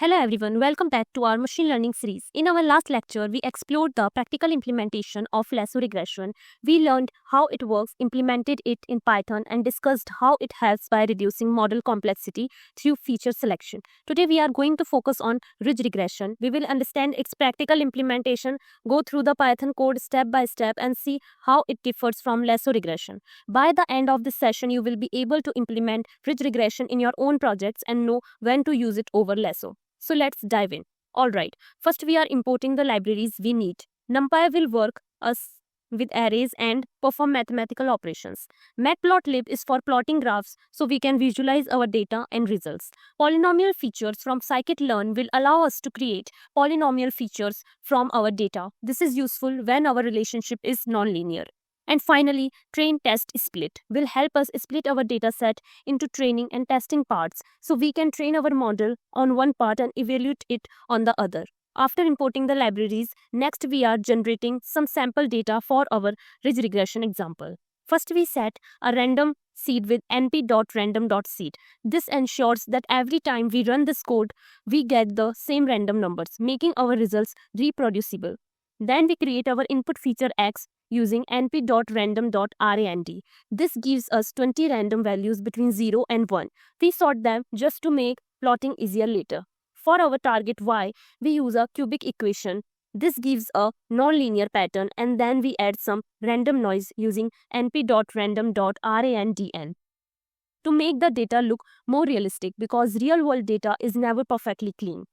Hello everyone, welcome back to our machine learning series. In our last lecture, we explored the practical implementation of lasso regression. We learned how it works, implemented it in Python, and discussed how it helps by reducing model complexity through feature selection. Today, we are going to focus on ridge regression. We will understand its practical implementation, go through the Python code step by step, and see how it differs from lasso regression. By the end of this session, you will be able to implement ridge regression in your own projects and know when to use it over lasso. So let's dive in. Alright, first we are importing the libraries we need. NumPy will work us with arrays and perform mathematical operations. Matplotlib is for plotting graphs so we can visualize our data and results. Polynomial features from scikit-learn will allow us to create polynomial features from our data. This is useful when our relationship is nonlinear. And finally, train test split will help us split our dataset into training and testing parts so we can train our model on one part and evaluate it on the other. After importing the libraries, next we are generating some sample data for our ridge regression example. First we set a random seed with np.random.seed. This ensures that every time we run this code, we get the same random numbers, making our results reproducible. Then we create our input feature x using np.random.rand. This gives us 20 random values between 0 and 1. We sort them just to make plotting easier later. For our target y, we use a cubic equation. This gives a nonlinear pattern, and then we add some random noise using np.random.randn to make the data look more realistic because real-world data is never perfectly clean.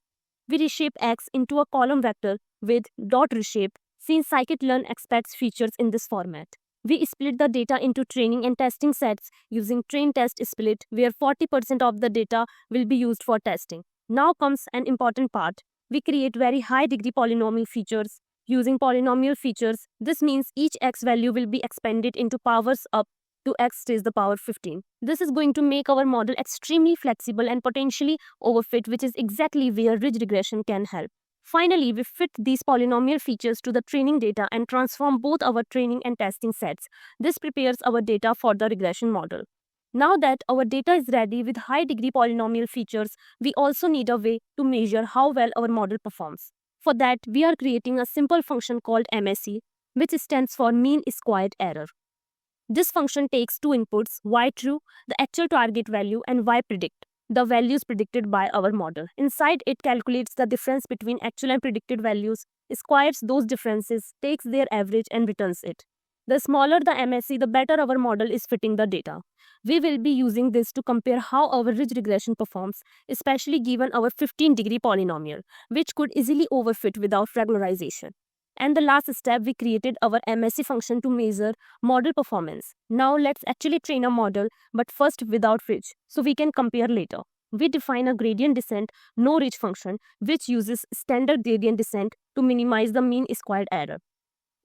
We reshape x into a column vector with dot reshape since scikit-learn expects features in this format. We split the data into training and testing sets using train test split where 40% of the data will be used for testing. Now comes an important part. We create very high degree polynomial features using polynomial features. This means each x value will be expanded into powers up to x raised to the power 15. This is going to make our model extremely flexible and potentially overfit, which is exactly where ridge regression can help. Finally, we fit these polynomial features to the training data and transform both our training and testing sets. This prepares our data for the regression model. Now that our data is ready with high degree polynomial features, we also need a way to measure how well our model performs. For that, we are creating a simple function called MSE, which stands for mean squared error. This function takes two inputs, y true, the actual target value, and y predict, the values predicted by our model. Inside, it calculates the difference between actual and predicted values, squares those differences, takes their average, and returns it. The smaller the MSE, the better our model is fitting the data. We will be using this to compare how our ridge regression performs, especially given our 15-degree polynomial, which could easily overfit without regularization. And the last step, we created our MSE function to measure model performance. Now let's actually train a model, but first without ridge, so we can compare later. We define a gradient descent no ridge function, which uses standard gradient descent to minimize the mean squared error.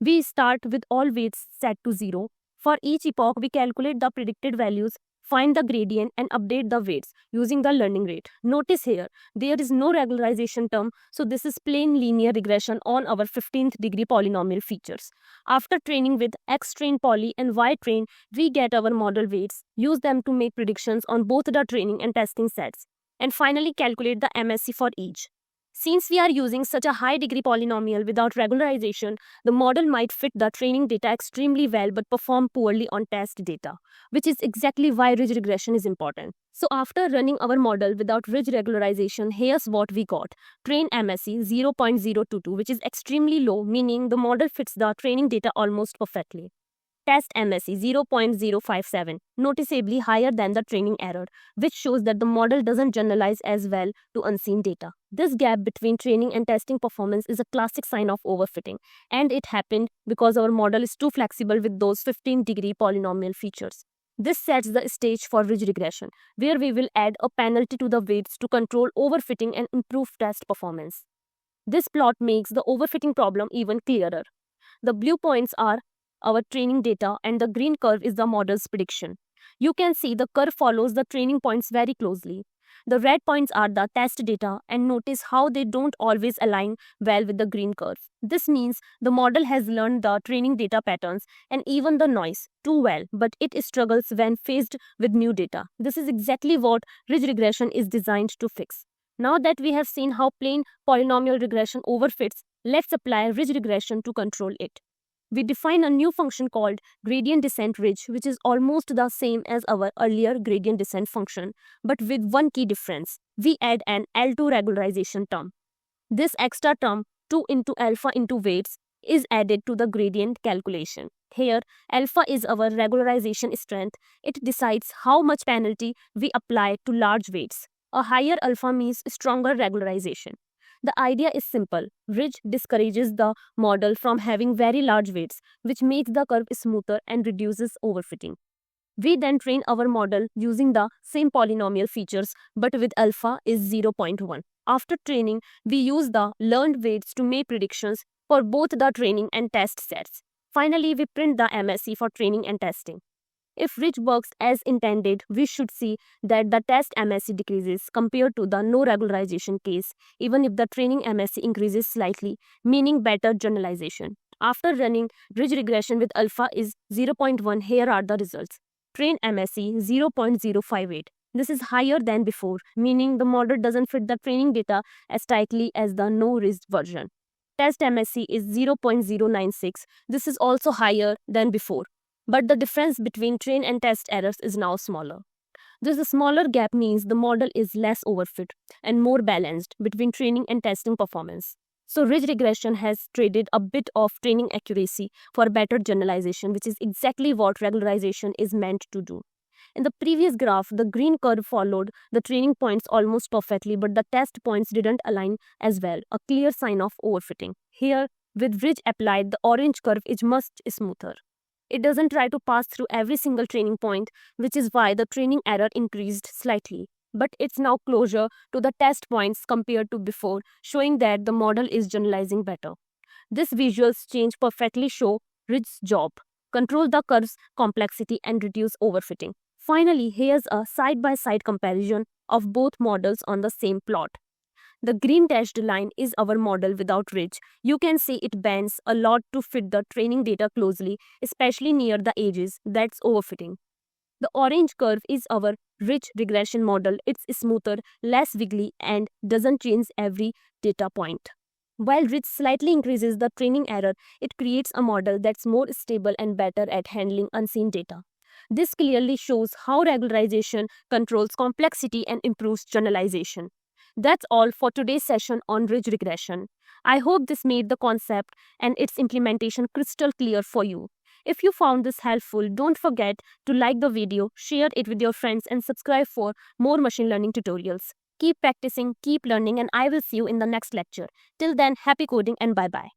We start with all weights set to 0. For each epoch, we calculate the predicted values, find the gradient, and update the weights using the learning rate. Notice here, there is no regularization term, so this is plain linear regression on our 15th degree polynomial features. After training with x-train poly and y-train, we get our model weights, use them to make predictions on both the training and testing sets, and finally calculate the MSE for each. Since we are using such a high degree polynomial without regularization, the model might fit the training data extremely well but perform poorly on test data, which is exactly why ridge regression is important. So after running our model without ridge regularization, here's what we got. Train MSE 0.022, which is extremely low, meaning the model fits the training data almost perfectly. Test MSE 0.057, noticeably higher than the training error, which shows that the model doesn't generalize as well to unseen data. This gap between training and testing performance is a classic sign of overfitting, and it happened because our model is too flexible with those 15-degree polynomial features. This sets the stage for ridge regression, where we will add a penalty to the weights to control overfitting and improve test performance. This plot makes the overfitting problem even clearer. The blue points are our training data, and the green curve is the model's prediction. You can see the curve follows the training points very closely. The red points are the test data, and notice how they don't always align well with the green curve. This means the model has learned the training data patterns and even the noise too well, but it struggles when faced with new data. This is exactly what ridge regression is designed to fix. Now that we have seen how plain polynomial regression overfits, let's apply ridge regression to control it. We define a new function called gradient descent ridge, which is almost the same as our earlier gradient descent function, but with one key difference. We add an L2 regularization term. This extra term, 2 into alpha into weights, is added to the gradient calculation. Here, alpha is our regularization strength. It decides how much penalty we apply to large weights. A higher alpha means stronger regularization. The idea is simple. Ridge discourages the model from having very large weights, which makes the curve smoother and reduces overfitting. We then train our model using the same polynomial features but with alpha is 0.1. After training, we use the learned weights to make predictions for both the training and test sets. Finally, we print the MSE for training and testing. If ridge works as intended, we should see that the test MSE decreases compared to the no regularization case, even if the training MSE increases slightly, meaning better generalization. After running ridge regression with alpha is 0.1, here are the results. Train MSE 0.058. This is higher than before, meaning the model doesn't fit the training data as tightly as the no-ridge version. Test MSE is 0.096. This is also higher than before, but the difference between train and test errors is now smaller. This smaller gap means the model is less overfit and more balanced between training and testing performance. So ridge regression has traded a bit of training accuracy for better generalization, which is exactly what regularization is meant to do. In the previous graph, the green curve followed the training points almost perfectly, but the test points didn't align as well, a clear sign of overfitting. Here, with ridge applied, the orange curve is much smoother. It doesn't try to pass through every single training point, which is why the training error increased slightly. But it's now closer to the test points compared to before, showing that the model is generalizing better. This visuals change perfectly show ridge's job: control the curve's complexity and reduce overfitting. Finally, here's a side-by-side comparison of both models on the same plot. The green dashed line is our model without ridge. You can see it bends a lot to fit the training data closely, especially near the edges. That's overfitting. The orange curve is our ridge regression model. It's smoother, less wiggly, and doesn't change every data point. While ridge slightly increases the training error, it creates a model that's more stable and better at handling unseen data. This clearly shows how regularization controls complexity and improves generalization. That's all for today's session on ridge regression. I hope this made the concept and its implementation crystal clear for you. If you found this helpful, don't forget to like the video, share it with your friends, and subscribe for more machine learning tutorials. Keep practicing, keep learning, and I will see you in the next lecture. Till then, happy coding and bye-bye.